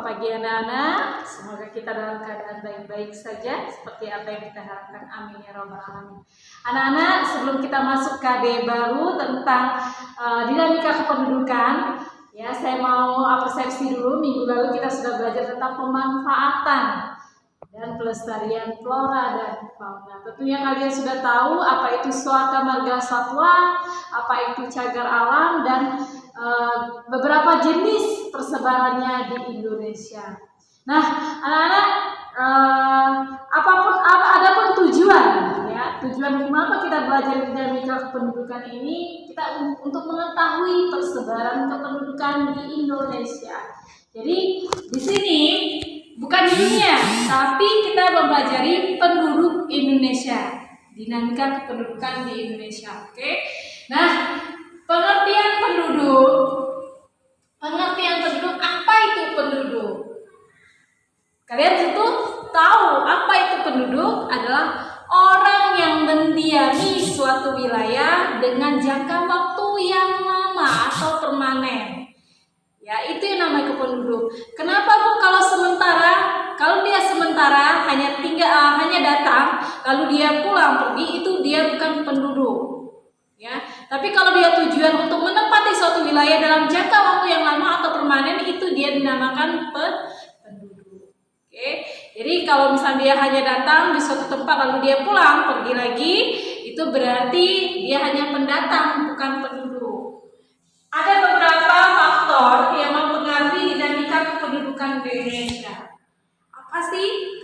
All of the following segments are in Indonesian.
pagi anak-anak. Semoga kita dalam keadaan baik-baik saja seperti apa yang kita harapkan. Amin ya rabbal alamin. Anak-anak, sebelum kita masuk KD baru tentang dinamika kependudukan, ya saya mau apresiasi dulu. Minggu lalu kita sudah belajar tentang pemanfaatan dan pelestarian flora dan fauna. Tentunya kalian sudah tahu apa itu suaka marga satwa, apa itu cagar alam, dan beberapa jenis persebarannya di Indonesia. Nah, anak-anak, adapun tujuan, ya, tujuan kenapa kita belajar dinamika kependudukan ini, kita untuk mengetahui persebaran kependudukan di Indonesia. Jadi di sini bukan di dunia, tapi kita mempelajari penduduk Indonesia, dinamika kependudukan di Indonesia. Oke, nah, pengertian penduduk, apa itu penduduk? Kalian tentu tahu apa itu penduduk adalah orang yang mendiami suatu wilayah dengan jangka waktu yang lama atau permanen. Ya, itu yang namanya penduduk. Kenapa Bu kalau sementara? Kalau dia sementara hanya datang lalu dia pulang pergi, itu dia bukan penduduk. Ya, tapi kalau dia tujuan untuk menempati suatu wilayah dalam jangka waktu yang lama atau permanen, itu dia dinamakan penduduk. Oke, jadi kalau misalnya dia hanya datang di suatu tempat lalu dia pulang pergi lagi, itu berarti dia hanya pendatang, bukan penduduk. Ada beberapa faktor yang mempengaruhi dinamika kependudukan di Indonesia. Apa sih?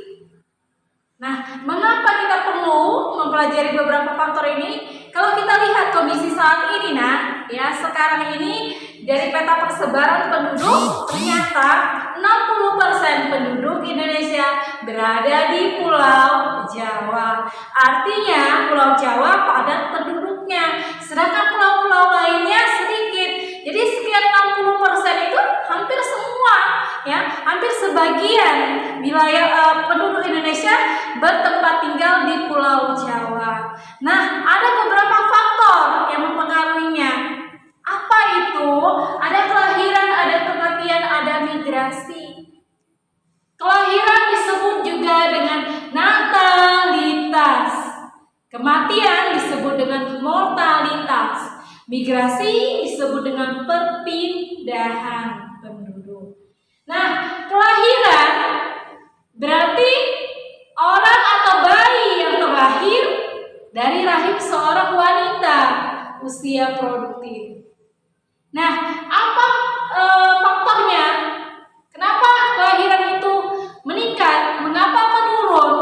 Nah, mengapa kita perlu mempelajari beberapa faktor ini? Kalau kita lihat kondisi saat ini, ya sekarang ini dari peta persebaran penduduk ternyata 60% penduduk Indonesia berada di Pulau Jawa. Artinya Pulau Jawa padat penduduknya, sedangkan pulau-pulau lainnya sedikit. Jadi sekian 60% itu hampir semua, ya, hampir sebagian wilayah penduduk Indonesia bertempat tinggal di Pulau Jawa. Nah, ada beberapa faktor yang mempengaruhinya. Apa itu? Ada kelahiran, ada kematian, ada migrasi. Kelahiran disebut juga dengan natalitas. Kematian disebut dengan mortalitas. Migrasi disebut dengan perpindahan penduduk. Nah, kelahiran berarti orang atau bayi yang terlahir dari rahim seorang wanita usia produktif. Nah, apa faktornya? Kenapa kelahiran itu meningkat? Mengapa menurun?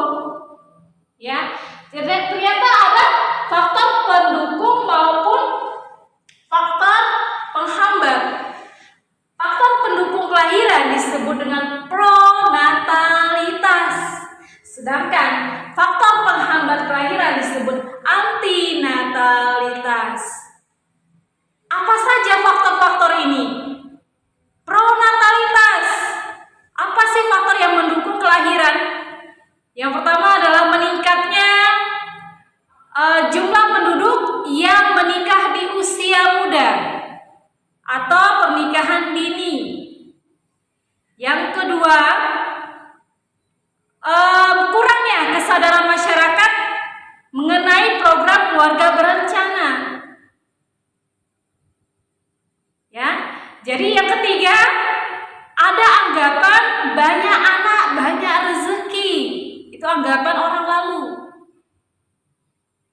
Ya, ternyata ada faktor pendukung maupun faktor penghambat. Faktor pendukung kelahiran disebut dengan pronatalitas, sedangkan faktor penghambat kelahiran disebut antinatalitas. Apa saja faktor-faktor ini? Pronatalitas. Apa sih faktor yang mendukung kelahiran? Yang pertama adalah meningkatnya jumlah penduduk yang menikah di usia muda atau pernikahan dini. Yang kedua, kurangnya kesadaran masyarakat mengenai program keluarga berencana. Ya, jadi yang ketiga, ada anggapan banyak anak, banyak rezeki. Itu anggapan orang lalu.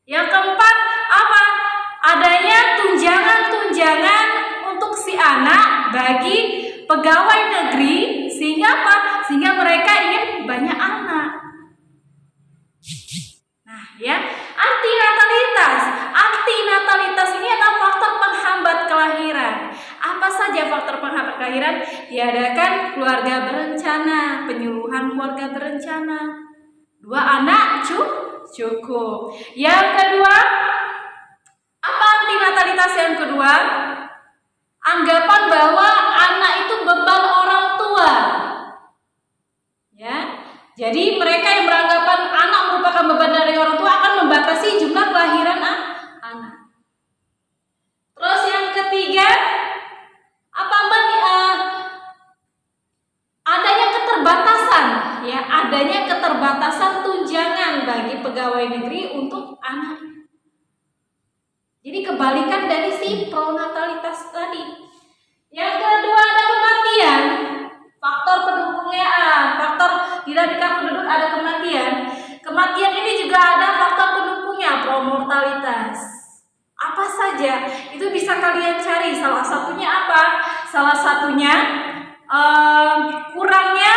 Yang keempat, apa? Adanya tunjangan-tunjangan untuk si anak bagi pegawai negeri, sehingga apa? Sehingga mereka ingin banyak anak. Nah, ya, antinatalitas. Antinatalitas ini adalah faktor penghambat kelahiran. Apa saja faktor penghambat kelahiran? Diadakan keluarga berencana, penyuluhan keluarga berencana. 2 anak cukup. Yang kedua, apa antinatalitas yang kedua? Anggapan bahwa anak itu beban orang tua. Ya. Jadi mereka yang beranggapan anak merupakan beban dari orang tua akan membatasi jumlah kelahiran anak. Terus yang ketiga, apa adanya pembatasan tunjangan bagi pegawai negeri untuk anak. Jadi kebalikan dari si pronatalitas tadi. Yang kedua ada kematian. Faktor pendukungnya faktor dinamika penduduk ada kematian. Kematian ini juga ada faktor pendukungnya, promortalitas. Apa saja? Itu bisa kalian cari. Salah satunya apa? Salah satunya kurangnya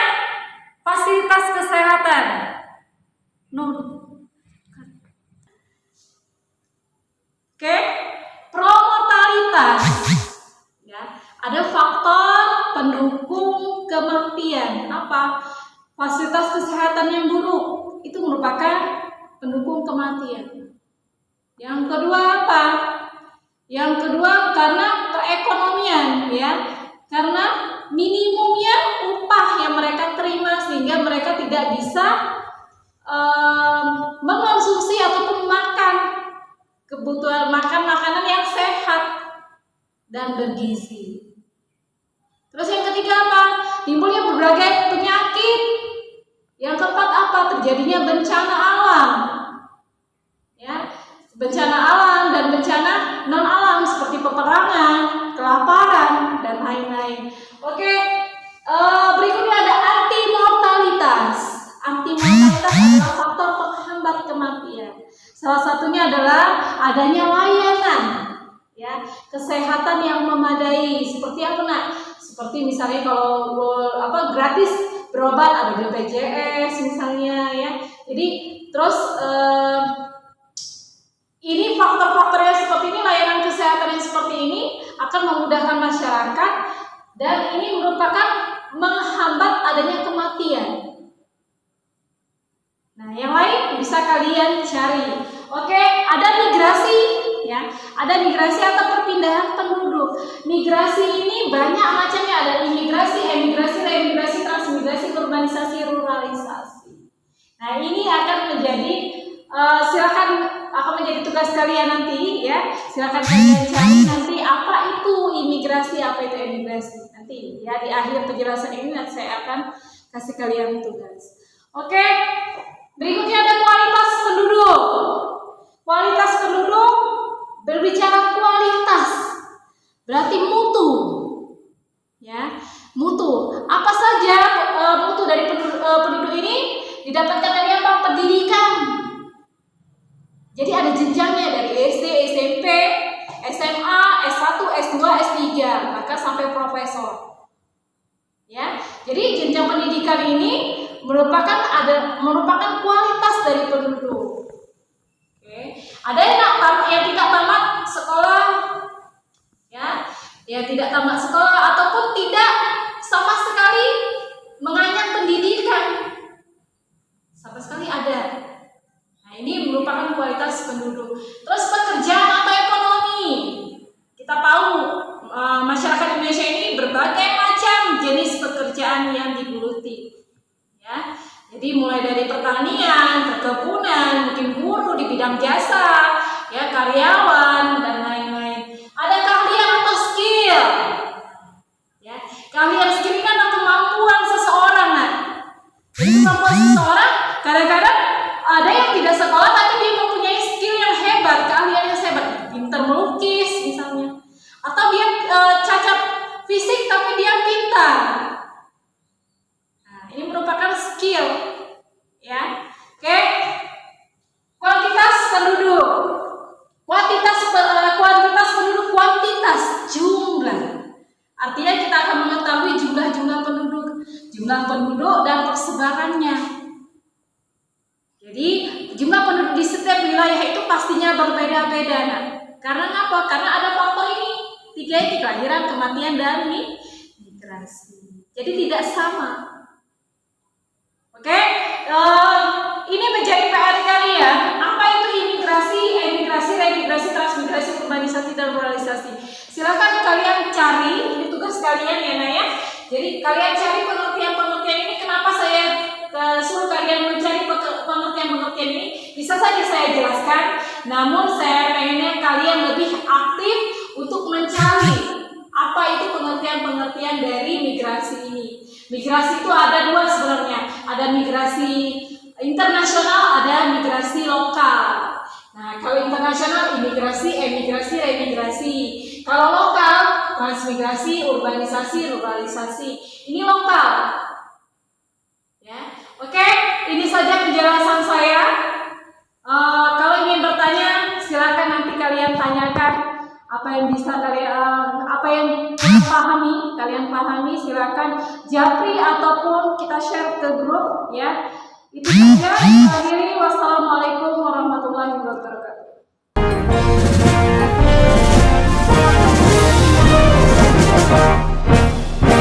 fasilitas kesehatan. Oke, promortalitas. Ya, ada faktor pendukung kematian. Apa? Fasilitas kesehatan yang buruk itu merupakan pendukung kematian. Yang kedua apa? Yang kedua karena perekonomian, ya. Karena minimumnya upah yang mereka terima sehingga mereka tidak bisa mengonsumsi ataupun makan kebutuhan makanan yang sehat dan bergizi. Terus yang ketiga apa? Timbulnya berbagai penyakit. Yang keempat apa? Terjadinya bencana alam. Ya, bencana alam dan bencana non alam seperti peperangan, kelaparan dan lain-lain. Oke, berikutnya ada antimortalitas. Antimortalitas adalah faktor penghambat kematian. Salah satunya adalah adanya layanan, ya, kesehatan yang memadai. Seperti apa, Nak? Seperti misalnya kalau gratis berobat ada BPJS misalnya, ya. Jadi terus ini faktor-faktor yang seperti ini, layanan kesehatan yang seperti ini akan memudahkan masyarakat dan ini merupakan menghambat adanya kematian. Nah, yang lain bisa kalian cari. Oke, ada migrasi, ya. Ada migrasi atau perpindahan penduduk. Migrasi ini banyak macamnya, ada imigrasi, emigrasi, reemigrasi, transmigrasi, urbanisasi, ruralisasi. Nah, ini akan menjadi silakan akan menjadi tugas kalian nanti, ya. Silakan kalian cari nanti apa itu imigrasi, apa itu emigrasi. Nanti ya di akhir penjelasan ini nanti saya akan kasih kalian tugas. Oke. Berikutnya ada kualitas penduduk. Kualitas penduduk, berbicara kualitas berarti mutu, ya, mutu. Apa saja mutu dari penduduk ini didapatkan dari apa? Pendidikan. Jadi ada jenjangnya dari SD, SMP, SMA, S1, S2, S3, maka sampai profesor. Ya, jadi jenjang pendidikan ini merupakan kualitas dari penduduk. Ada yang tidak tamat sekolah, ya, tidak tamat sekolah ataupun tidak sama sekali mengenyam pendidikan, sama sekali ada. Nah, ini merupakan kualitas penduduk. Terus pekerjaan atau ekonomi, kita tahu masyarakat Indonesia ini berbagai macam jenis pekerjaan yang digeluti, ya. Jadi mulai dari pertanian, perkebunan, mungkin buruh di bidang jasa, ya, karyawan dan lain-lain. Ada keahlian atau skill, ya. Keahlian skill ini kan kemampuan seseorang, nah. Jadi kemampuan seseorang kadang-kadang ada yang tidak sekolah tapi dia mempunyai skill yang hebat, keahlian yang hebat, pintar melukis misalnya, atau dia cacat fisik tapi dia pintar. Ini merupakan skill, ya. Oke. Kuantitas penduduk. Kuantitas penduduk, kuantitas jumlah. Artinya kita akan mengetahui jumlah penduduk dan persebarannya. Jadi jumlah penduduk di setiap wilayah itu pastinya berbeda-beda, nah. Karena apa? Karena ada faktor ini, 3 kelahiran, kematian dan migrasi. Jadi tidak sama. Oke, ini menjadi PR kalian. Apa itu imigrasi, emigrasi, remigrasi, transmigrasi, urbanisasi, dan ruralisasi? Silakan kalian cari, ini tugas kalian ya, Naya. Jadi kalian cari pengertian-pengertian ini. Kenapa saya suruh kalian mencari pengertian-pengertian ini? Bisa saja saya jelaskan, namun saya pengennya kalian lebih aktif untuk mencari apa itu pengertian-pengertian dari migrasi ini. Migrasi itu ada 2 sebenarnya. Ada migrasi Internasional ada migrasi lokal. Nah, kalau internasional imigrasi, emigrasi, remigrasi. Kalau lokal transmigrasi, urbanisasi, ruralisasi. Ini lokal. Ya, oke. Ini saja penjelasan saya. Kalau ingin bertanya, silakan nanti kalian tanyakan apa yang bisa kalian, apa yang kalian pahami, silakan japri ataupun kita share ke grup ya. Itu saja. Akhiri, wassalamualaikum warahmatullahi wabarakatuh.